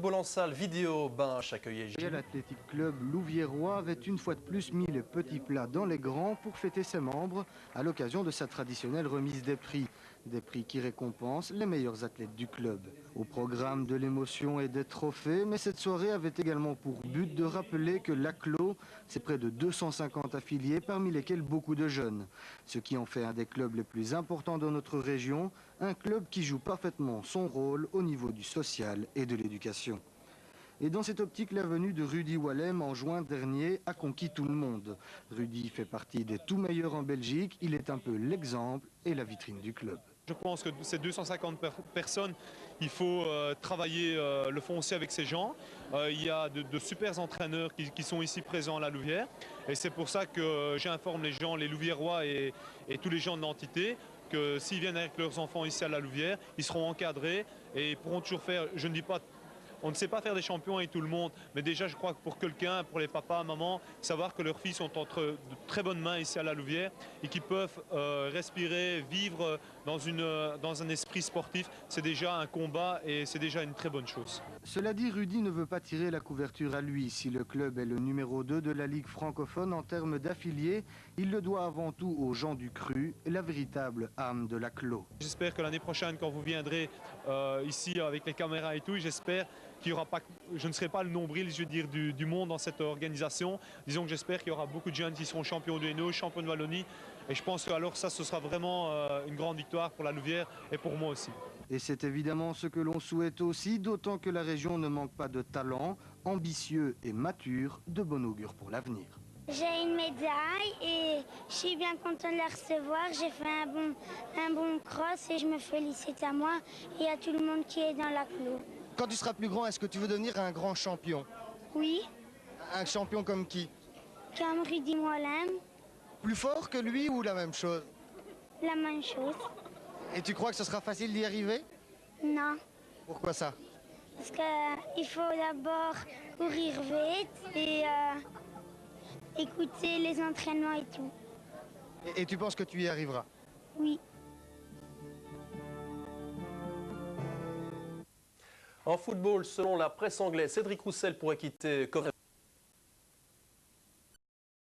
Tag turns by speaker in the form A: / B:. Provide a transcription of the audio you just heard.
A: football en salle, vidéo, Binche accueillait Gilles.
B: L'Athletic Club Louviérois avait une fois de plus mis les petits plats dans les grands pour fêter ses membres à l'occasion de sa traditionnelle remise des prix. Des prix qui récompensent les meilleurs athlètes du club. Au programme de l'émotion et des trophées, mais cette soirée avait également pour but de rappeler que l'ACLO, c'est près de 250 affiliés, parmi lesquels beaucoup de jeunes. Ce qui en fait un des clubs les plus importants de notre région, un club qui joue parfaitement son rôle au niveau du social et de l'éducation. Et dans cette optique, la venue de Rudy Wallem en juin dernier a conquis tout le monde. Rudy fait partie des tout meilleurs en Belgique, il est un peu l'exemple et la vitrine du club.
C: Je pense que ces 250 personnes, il faut travailler le foncier avec ces gens. Il y a de super entraîneurs qui sont ici présents à la Louvière. Et c'est pour ça que j'informe les gens, les Louviérois et tous les gens de l'entité, que s'ils viennent avec leurs enfants ici à la Louvière, ils seront encadrés et pourront toujours faire, je ne dis pas, on ne sait pas faire des champions avec tout le monde, mais déjà je crois que pour quelqu'un, pour les papas, maman, savoir que leurs filles sont entre de très bonnes mains ici à la Louvière et qu'ils peuvent respirer, vivre dans un esprit sportif, c'est déjà un combat et c'est déjà une très bonne chose.
B: Cela dit, Rudy ne veut pas tirer la couverture à lui. Si le club est le numéro 2 de la Ligue francophone en termes d'affiliés, il le doit avant tout aux gens du cru, la véritable âme de l'ACLO.
C: J'espère que l'année prochaine, quand vous viendrez ici avec les caméras et tout, j'espère qu'il y aura pas, je ne serai pas le nombril, je veux dire, du monde dans cette organisation. Disons que j'espère qu'il y aura beaucoup de jeunes qui seront champions de Hainaut, champions de Wallonie. Et je pense que alors ça, ce sera vraiment une grande victoire pour la Louvière et pour moi aussi.
B: Et c'est évidemment ce que l'on souhaite aussi, d'autant que la région ne manque pas de talent, ambitieux et mature, de bon augure pour l'avenir.
D: J'ai une médaille et je suis bien contente de la recevoir. J'ai fait un bon cross et je me félicite à moi et à tout le monde qui est dans l'ACLO.
E: Quand tu seras plus grand, est-ce que tu veux devenir un grand champion?
D: Oui,
E: Un champion comme qui?
D: comme Rudy Wallem,
E: Plus fort que lui ou la même chose?
D: la même chose.
E: Et tu crois que ce sera facile d'y arriver?
D: Non,
E: Pourquoi ça?
D: parce qu'il faut d'abord courir vite et écouter les entraînements et tout.
E: Et tu penses que tu y arriveras?
D: Oui.
A: En football, selon la presse anglaise, Cédric Roussel pourrait quitter Coventry.